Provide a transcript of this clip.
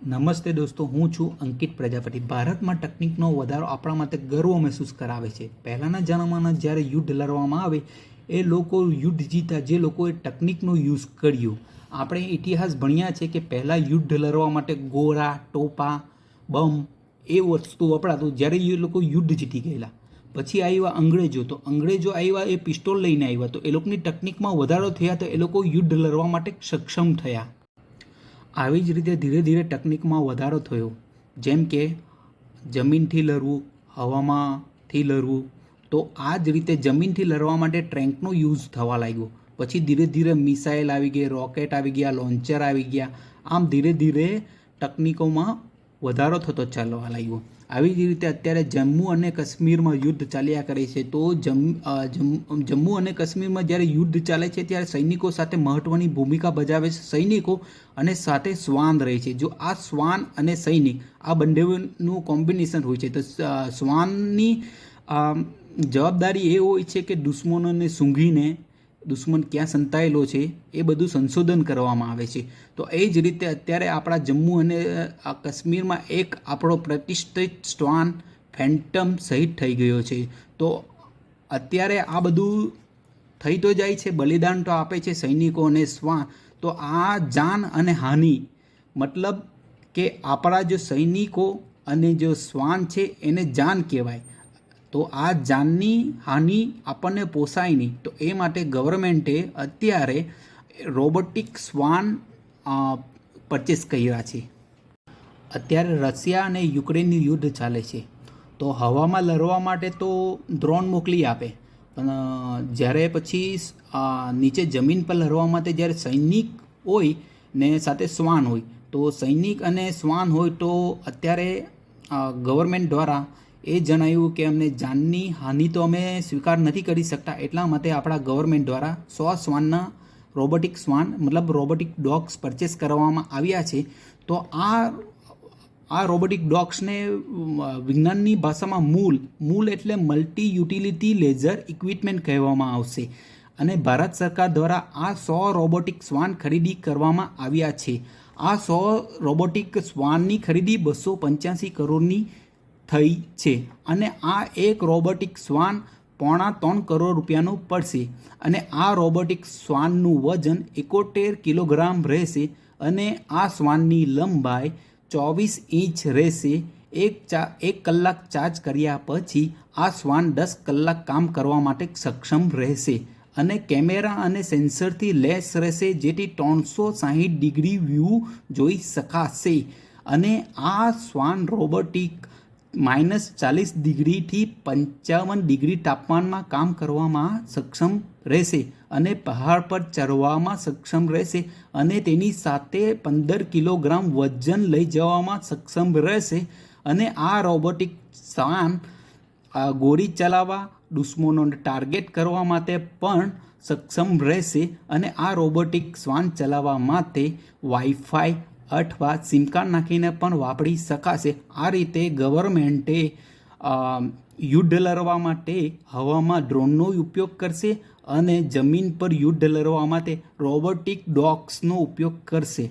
નમસ્તે દોસ્તો, હું છું અંકિત પ્રજાપતિ. ભારતમાં ટેકનિકનો વધારો આપણા માટે ગર્વ મહેસૂસ કરાવે છે. પહેલાંના જમાનામાં જ્યારે યુદ્ધ લડવામાં આવે એ લોકો યુદ્ધ જીતા જે લોકોએ ટેકનિકનો યુઝ કર્યો. આપણે ઇતિહાસ ભણ્યા છે કે પહેલાં યુદ્ધ લડવા માટે ગોળા, ટોપા, બમ એ વસ્તુ વપરાતું જ્યારે એ લોકો યુદ્ધ જીતી ગયેલા. પછી આવ્યા અંગ્રેજો. તો અંગ્રેજો આવ્યા એ પિસ્તોલ લઈને આવ્યા, તો એ લોકોની ટેકનિકમાં વધારો થયા, તો એ લોકો યુદ્ધ લડવા માટે સક્ષમ થયા. આવી જ રીતે ધીરે ધીરે ટેકનિકમાં વધારો થયો, જેમ કે જમીનથી લડવું, હવામાંથી લડવું. તો આ જ રીતે જમીનથી લડવા માટે ટ્રેન્કનો યુઝ થવા લાગ્યો. પછી ધીરે ધીરે મિસાઇલ આવી ગઈ, રોકેટ આવી ગયા, લોન્ચર આવી ગયા. આમ ધીરે ધીરે ટેકનિકોમાં વધારો થતો ચાલવા લાગ્યો. આવી જ રીતે અત્યારે જમ્મુ અને કાશ્મીરમાં યુદ્ધ ચાલ્યા કરે છે. તો જમ્મુ અને કાશ્મીરમાં જ્યારે યુદ્ધ ચાલે છે ત્યારે સૈનિકો સાથે મહત્ત્વની ભૂમિકા ભજાવે છે સૈનિકો, અને સાથે શ્વાન રહે છે. જો આ શ્વાન અને સૈનિક આ બંનેનું કોમ્બિનેશન હોય છે, તો શ્વાનની જવાબદારી એ હોય છે કે દુશ્મનોને સૂંઘીને દુશ્મન ક્યાં સંતાયેલો છે એ બધું સંશોધન કરવામાં આવે છે. તો એ જ રીતે અત્યારે આપણા જમ્મુ અને કાશ્મીરમાં એક આપણો પ્રતિષ્ઠિત શ્વાન ફેન્ટમ શહીદ થઈ ગયો છે. તો અત્યારે આ બધું થઈ તો જાય છે, બલિદાન તો આપે છે સૈનિકો અને શ્વાન. તો આ જાન અને હાનિ, મતલબ કે આપણા જો સૈનિકો અને જો શ્વાન છે એને જાન કહેવાય. તો આ જાનની હાનિ આપણને પોસાય નહીં. તો એ માટે ગવર્મેન્ટે અત્યારે રોબોટિક શ્વાન પરચેસ કર્યા છે. અત્યારે રશિયા અને યુક્રેનનું યુદ્ધ ચાલે છે. તો હવામાં લડવા માટે તો ડ્રોન મોકલી આપે, પણ જ્યારે પછી નીચે જમીન પર લડવા માટે જ્યારે સૈનિક હોય ને સાથે શ્વાન હોય, તો સૈનિક અને શ્વાન હોય તો અત્યારે ગવર્મેન્ટ દ્વારા એ જણાવ્યું કે અમને જાનની હાનિ તો અમે સ્વીકાર નથી કરી શકતા, એટલા માટે આપણા ગવર્મેન્ટ દ્વારા 100 શ્વાનના રોબોટિક શ્વાન મતલબ રોબોટિક ડોગ્સ પરચેસ કરવામાં આવ્યા છે. તો આ રોબોટિક ડોગ્સને વિજ્ઞાનની ભાષામાં મૂલ એટલે મલ્ટી યુટિલિટી લેઝર ઇક્વિપમેન્ટ કહેવામાં આવશે. અને ભારત સરકાર દ્વારા આ 100 રોબોટિક શ્વાન ખરીદી કરવામાં આવ્યા છે. આ 100 રોબોટિક શ્વાનની ખરીદી 285 કરોડની થઈ છે. અને આ એક રોબોટિક શ્વાન 3.25 કરોડ રૂપિયાનું પડશે. અને આ રોબોટિક શ્વાનનું વજન 71 કિલોગ્રામ રહેશે. અને આ શ્વાનની લંબાઈ 24 ઇંચ રહેશે. એક કલાક ચાર્જ કર્યા પછી આ શ્વાન 10 કલાક કામ કરવા માટે સક્ષમ રહેશે. અને કેમેરા અને સેન્સરથી લેસ રહેશે, જેથી 360 ડિગ્રી વ્યૂ જોઈ શકાશે. અને આ શ્વાન રોબોટિક -40 ડિગ્રીથી 55 ડિગ્રી તાપમાનમાં કામ કરવામાં સક્ષમ રહેશે. અને પહાડ પર ચડવામાં સક્ષમ રહેશે. અને તેની સાથે 15 કિલોગ્રામ વજન લઈ જવામાં સક્ષમ રહેશે. અને આ રોબોટિક શ્વાન ગોળી ચલાવવા, દુશ્મનોને ટાર્ગેટ કરવા માટે પણ સક્ષમ રહેશે. અને આ રોબોટિક શ્વાન ચલાવવા માટે વાઈફાઈ અથવા સિમ કાર્ડ નાખીને પણ વાપરી શકાશે. આ રીતે ગવર્મેન્ટે યુદ્ધ લડવા માટે હવામાં ડ્રોનનો ઉપયોગ કરશે અને જમીન પર યુદ્ધ લડવા માટે રોબોટિક ડોગ્સનો ઉપયોગ કરશે.